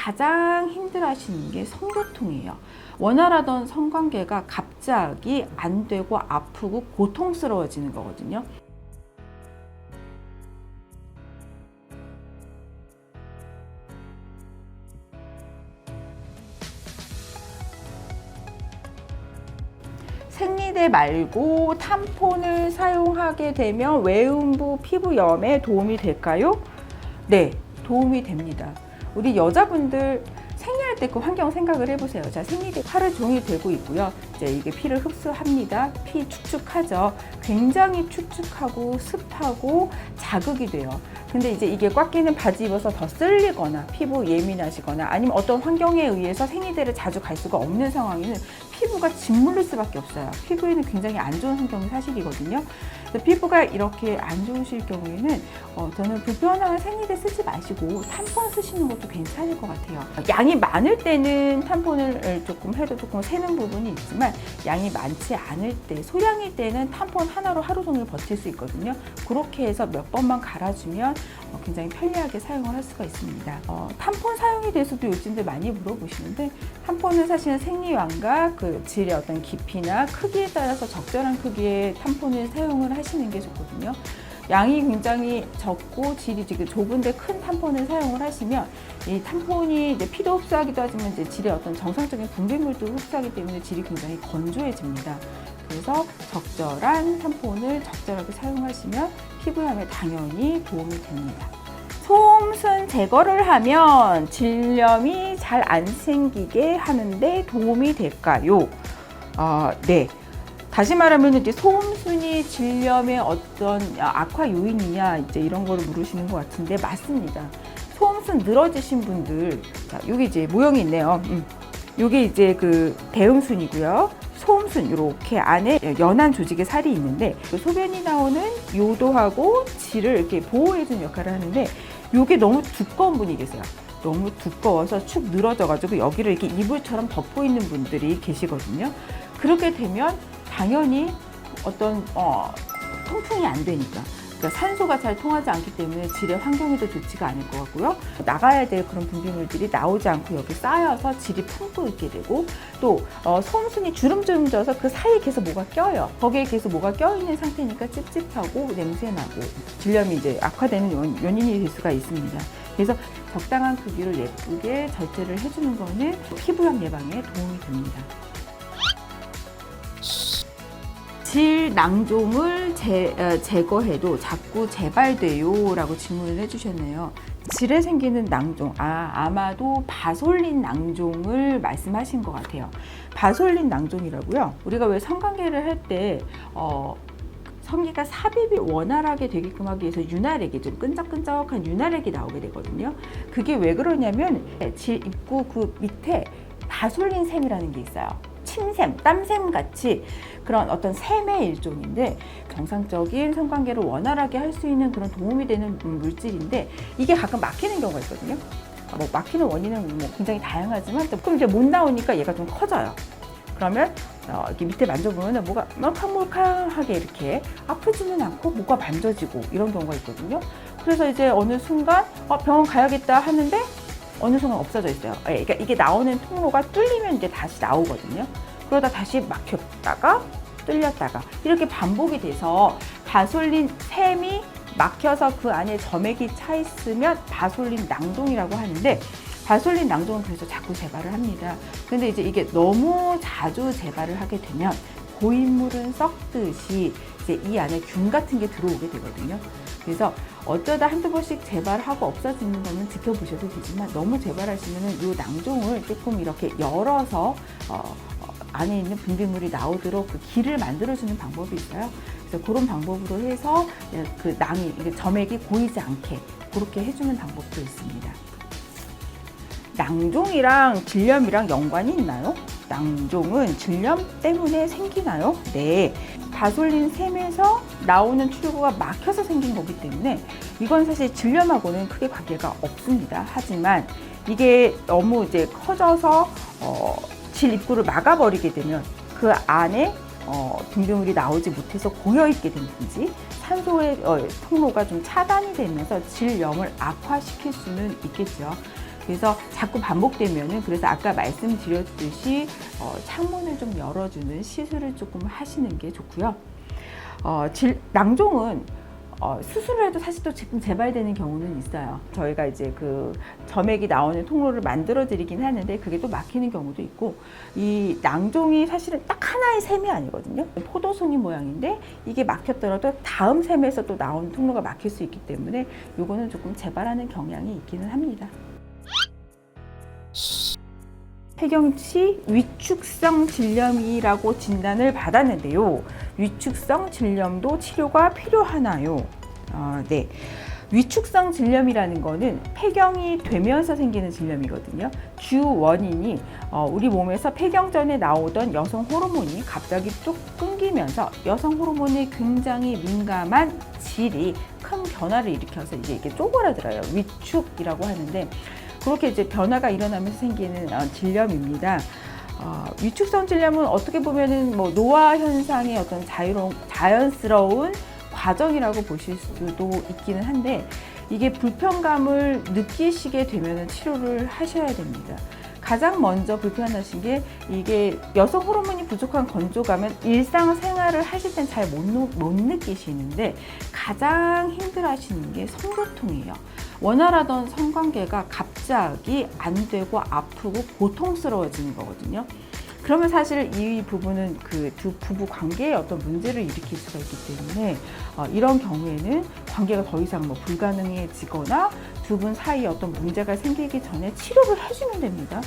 가장 힘들어하시는 게 성교통이에요. 원활하던 성관계가 갑자기 안 되고 아프고 고통스러워지는 거거든요. 생리대 말고 탐폰을 사용하게 되면 외음부 피부염에 도움이 될까요? 네, 도움이 됩니다. 우리 여자분들 생리할 때 그 환경 생각을 해보세요. 자, 생리대 하루 종일 되고 있고요. 이제 이게 피를 흡수합니다. 피 축축하죠. 굉장히 축축하고 습하고 자극이 돼요. 근데 이제 이게 꽉 끼는 바지 입어서 더 쓸리거나 피부 예민하시거나 아니면 어떤 환경에 의해서 생리대를 자주 갈 수가 없는 상황에는 피부가 짓물릴 수밖에 없어요. 피부에는 굉장히 안 좋은 환경이 사실이거든요. 그래서 피부가 이렇게 안 좋으실 경우에는 저는 불편한 생리대 쓰지 마시고 탐폰 쓰시는 것도 괜찮을 것 같아요. 양이 많을 때는 탐폰을 조금 해도 조금 새는 부분이 있지만 양이 많지 않을 때, 소량일 때는 탐폰 하나로 하루 종일 버틸 수 있거든요. 그렇게 해서 몇 번만 갈아주면 굉장히 편리하게 사용을 할 수가 있습니다. 탐폰 사용에 대해서도 요즘들 많이 물어보시는데 탐폰은 사실은 생리왕과 그 질의 어떤 깊이나 크기에 따라서 적절한 크기의 탐폰을 사용을 하시는 게 좋거든요. 양이 굉장히 적고 질이 되게 좁은데 큰 탐폰을 사용을 하시면 이 탐폰이 이제 피도 흡수하기도 하지만 이제 질의 어떤 정상적인 분비물도 흡수하기 때문에 질이 굉장히 건조해집니다. 그래서 적절한 탐폰을 적절하게 사용하시면 피부염에 당연히 도움이 됩니다. 소음순 제거를 하면 질염이 잘 안 생기게 하는데 도움이 될까요? 네. 다시 말하면 이제 소음순이 질염의 어떤 악화 요인이냐 이제 이런 거를 물으시는 것 같은데 맞습니다. 소음순 늘어지신 분들, 자, 여기 이제 모형이 있네요. 여기 이제 그 대음순이고요. 소음순 이렇게 안에 연한 조직의 살이 있는데 그 소변이 나오는 요도하고 질을 이렇게 보호해주는 역할을 하는데 이게 너무 두꺼운 분이 계세요. 너무 두꺼워서 축 늘어져가지고 여기를 이렇게 이불처럼 덮고 있는 분들이 계시거든요. 그렇게 되면 당연히 어떤 통풍이 안 되니까. 그러니까 산소가 잘 통하지 않기 때문에 질의 환경에도 좋지가 않을 것 같고요. 나가야 될 그런 분비물들이 나오지 않고 여기 쌓여서 질이 품고 있게 되고 또 소음순이 주름주름 져서 그 사이에 계속 뭐가 껴요. 거기에 계속 뭐가 껴있는 상태니까 찝찝하고 냄새나고 질염이 이제 악화되는 원인이 될 수가 있습니다. 그래서 적당한 크기로 예쁘게 절제를 해주는 거는 피부염 예방에 도움이 됩니다. 질 낭종을 제거해도 자꾸 재발돼요? 라고 질문을 해주셨네요. 질에 생기는 낭종, 아마도 바솔린 낭종을 말씀하신 것 같아요. 바솔린 낭종이라고요. 우리가 왜 성관계를 할 때 성기가 삽입이 원활하게 되게끔 하기 위해서 윤활액이 좀 끈적끈적한 윤활액이 나오게 되거든요. 그게 왜 그러냐면 질 입구 그 밑에 바솔린 샘이라는 게 있어요. 침샘, 땀샘 같이 그런 어떤 샘의 일종인데 정상적인 성관계를 원활하게 할 수 있는 그런 도움이 되는 물질인데 이게 가끔 막히는 경우가 있거든요. 뭐 막히는 원인은 뭐 굉장히 다양하지만 조금 이제 못 나오니까 얘가 좀 커져요. 그러면 이렇게 밑에 만져보면 뭐가 몰캉몰캉하게 이렇게 아프지는 않고 뭐가 만져지고 이런 경우가 있거든요. 그래서 이제 어느 순간 병원 가야겠다 하는데 어느 순간 없어져 있어요. 그러니까 이게 나오는 통로가 뚫리면 이제 다시 나오거든요. 그러다 다시 막혔다가 뚫렸다가 이렇게 반복이 돼서 바솔린 샘이 막혀서 그 안에 점액이 차 있으면 바솔린 낭종이라고 하는데 바솔린 낭종은 그래서 자꾸 재발을 합니다. 근데 이제 이게 너무 자주 재발을 하게 되면 고인물은 썩듯이 이제 이 안에 균 같은 게 들어오게 되거든요. 그래서 어쩌다 한두 번씩 재발하고 없어지는 거는 지켜보셔도 되지만 너무 재발하시면 이 낭종을 조금 이렇게 열어서 안에 있는 분비물이 나오도록 그 길을 만들어주는 방법이 있어요. 그래서 그런 방법으로 해서 그 점액이 고이지 않게 그렇게 해주는 방법도 있습니다. 낭종이랑 질염이랑 연관이 있나요? 낭종은 질염 때문에 생기나요? 네. 바솔린 샘에서 나오는 출구가 막혀서 생긴 거기 때문에 이건 사실 질염하고는 크게 관계가 없습니다. 하지만 이게 너무 이제 커져서 질 입구를 막아버리게 되면 그 안에 분비물이 나오지 못해서 고여있게 된다든지 산소의 통로가 좀 차단이 되면서 질염을 악화시킬 수는 있겠죠. 그래서 자꾸 반복되면은, 그래서 아까 말씀드렸듯이 창문을 좀 열어주는 시술을 조금 하시는 게 좋고요. 낭종은 수술을 해도 사실 또 지금 재발되는 경우는 있어요. 저희가 이제 그 점액이 나오는 통로를 만들어 드리긴 하는데 그게 또 막히는 경우도 있고, 이 낭종이 사실은 딱 하나의 셈이 아니거든요. 포도송이 모양인데 이게 막혔더라도 다음 셈에서 또 나오는 통로가 막힐 수 있기 때문에 요거는 조금 재발하는 경향이 있기는 합니다. 폐경치 위축성 질염이라고 진단을 받았는데요. 위축성 질염도 치료가 필요하나요? 네. 위축성 질염이라는 거는 폐경이 되면서 생기는 질염이거든요. 주 원인이 우리 몸에서 폐경 전에 나오던 여성 호르몬이 갑자기 뚝 끊기면서 여성 호르몬이 굉장히 민감한 질이 큰 변화를 일으켜서 이제 이게 쪼그라들어요. 위축이라고 하는데, 그렇게 이제 변화가 일어나면서 생기는 질염입니다. 위축성 질염은 어떻게 보면은 뭐 노화 현상의 어떤 자연스러운 과정이라고 보실 수도 있기는 한데, 이게 불편감을 느끼시게 되면 치료를 하셔야 됩니다. 가장 먼저 불편하신 게, 이게 여성 호르몬이 부족한 건조감은 일상생활을 하실 땐 잘 못 느끼시는데 가장 힘들어하시는 게 성교통이에요. 원활하던 성관계가 갑자기 안 되고 아프고 고통스러워지는 거거든요. 그러면 사실 이 부분은 그 두 부부 관계에 어떤 문제를 일으킬 수가 있기 때문에 이런 경우에는 관계가 더 이상 뭐 불가능해지거나 두 분 사이에 어떤 문제가 생기기 전에 치료를 해주면 됩니다.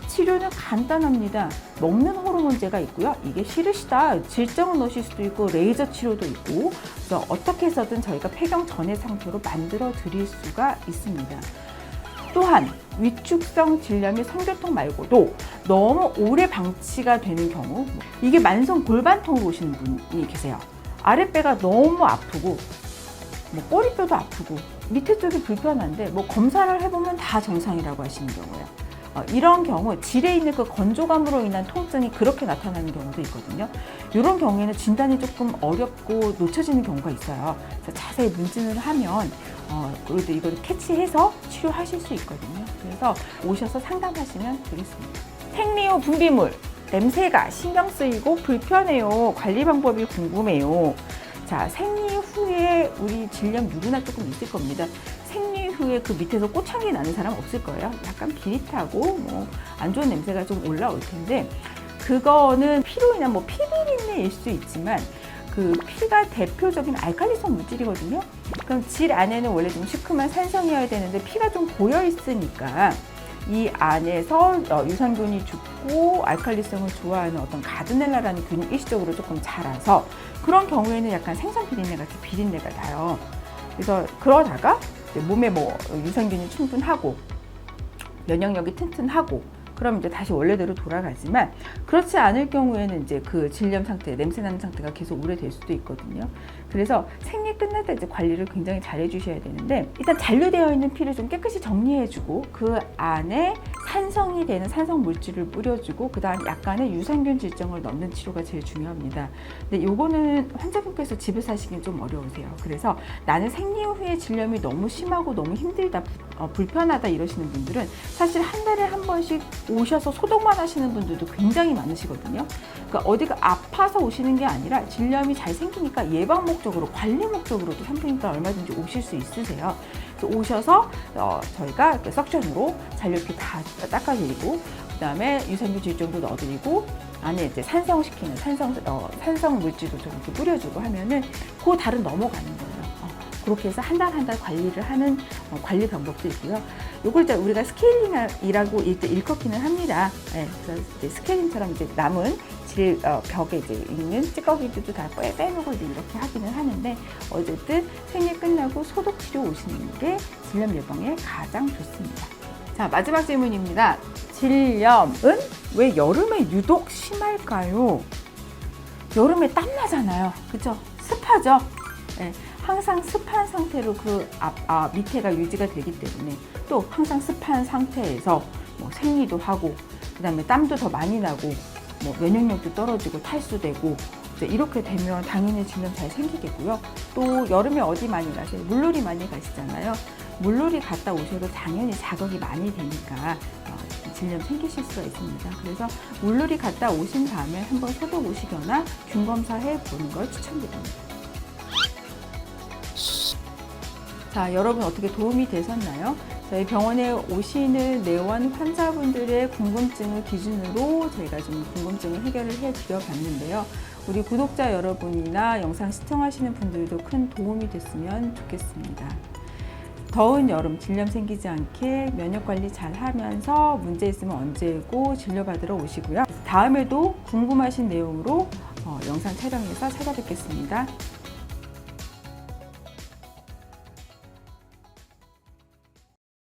치료는 간단합니다. 먹는 호르몬제가 있고요. 이게 싫으시다, 질정을 넣으실 수도 있고 레이저 치료도 있고, 그래서 어떻게 해서든 저희가 폐경 전의 상태로 만들어 드릴 수가 있습니다. 또한 위축성 질염이 성교통 말고도 너무 오래 방치가 되는 경우, 이게 만성 골반통으로 오시는 분이 계세요. 아랫배가 너무 아프고 뭐 꼬리뼈도 아프고 밑에 쪽이 불편한데 뭐 검사를 해보면 다 정상이라고 하시는 경우예요. 이런 경우 질에 있는 그 건조감으로 인한 통증이 그렇게 나타나는 경우도 있거든요. 이런 경우에는 진단이 조금 어렵고 놓쳐지는 경우가 있어요. 그래서 자세히 문진을 하면 그래도 이걸 캐치해서 치료하실 수 있거든요. 그래서 오셔서 상담하시면 되겠습니다. 생리 후 분비물, 냄새가 신경 쓰이고 불편해요. 관리 방법이 궁금해요. 자, 생리 후에 우리 질염 누구나 조금 있을 겁니다. 생리 후에 그 밑에서 꽃향기 나는 사람 없을 거예요. 약간 비릿하고 뭐 안 좋은 냄새가 좀 올라올 텐데, 그거는 피로 인한 뭐 피비린내일 수 있지만 그 피가 대표적인 알칼리성 물질이거든요. 그럼 질 안에는 원래 좀 시큼한 산성이어야 되는데 피가 좀 고여 있으니까 이 안에서 유산균이 죽고 알칼리성을 좋아하는 어떤 가드넬라라는 균이 일시적으로 조금 자라서 그런 경우에는 약간 생선 비린내 같은 비린내가 나요. 그래서 그러다가 몸에 뭐 유산균이 충분하고 면역력이 튼튼하고 그럼 이제 다시 원래대로 돌아가지만, 그렇지 않을 경우에는 이제 그 질염 상태, 냄새 나는 상태가 계속 오래될 수도 있거든요. 그래서 생리 끝날 때 이제 관리를 굉장히 잘 해주셔야 되는데, 일단 잔류되어 있는 피를 좀 깨끗이 정리해주고 그 안에 산성이 되는 산성 물질을 뿌려주고 그다음 약간의 유산균 질정을 넣는 치료가 제일 중요합니다. 근데 요거는 환자분께서 집에서 하시긴 좀 어려우세요. 그래서 나는 생리 후에 질염이 너무 심하고 너무 힘들다, 불편하다 이러시는 분들은 사실 한 달에 한 번씩 오셔서 소독만 하시는 분들도 굉장히 많으시거든요. 그러니까 어디가 아파서 오시는 게 아니라 질염이 잘 생기니까 예방 목적으로, 관리 목적으로도 산부인과 얼마든지 오실 수 있으세요. 그래서 오셔서 저희가 석션으로 잔류피 다 닦아드리고 그다음에 유산균 질정도 넣어드리고 안에 이제 산성시키는 산성 물질도 좀 이렇게 뿌려주고 하면은 그 달은 넘어가는 거예요. 그렇게 해서 한 달 한 달 관리를 하는 관리 방법도 있고요. 요걸 이제 우리가 스케일링이라고 일컫기는 합니다. 네, 그래서 이제 스케일링처럼 이제 남은 벽에 이제 있는 찌꺼기들도 다 빼놓고 이제 이렇게 하기는 하는데, 어쨌든 생리 끝나고 소독 치료 오시는 게 질염 예방에 가장 좋습니다. 자, 마지막 질문입니다. 질염은 왜 여름에 유독 심할까요? 여름에 땀 나잖아요. 그죠? 습하죠? 네. 항상 습한 상태로 그 밑에가 유지가 되기 때문에, 또 항상 습한 상태에서 뭐 생리도 하고 그다음에 땀도 더 많이 나고 뭐 면역력도 떨어지고 탈수되고 이렇게 되면 당연히 질염 잘 생기겠고요. 또 여름에 어디 많이 가세요? 물놀이 많이 가시잖아요. 물놀이 갔다 오셔도 당연히 자극이 많이 되니까 질염 생기실 수가 있습니다. 그래서 물놀이 갔다 오신 다음에 한번 소독 오시거나 균 검사해 보는 걸 추천드립니다. 자, 여러분 어떻게 도움이 되셨나요? 저희 병원에 오시는 내원 환자분들의 궁금증을 기준으로 저희가 좀 궁금증을 해결을 해드려 봤는데요. 우리 구독자 여러분이나 영상 시청하시는 분들도 큰 도움이 됐으면 좋겠습니다. 더운 여름 질염 생기지 않게 면역 관리 잘 하면서 문제 있으면 언제고 진료받으러 오시고요. 다음에도 궁금하신 내용으로 영상 촬영해서 찾아뵙겠습니다.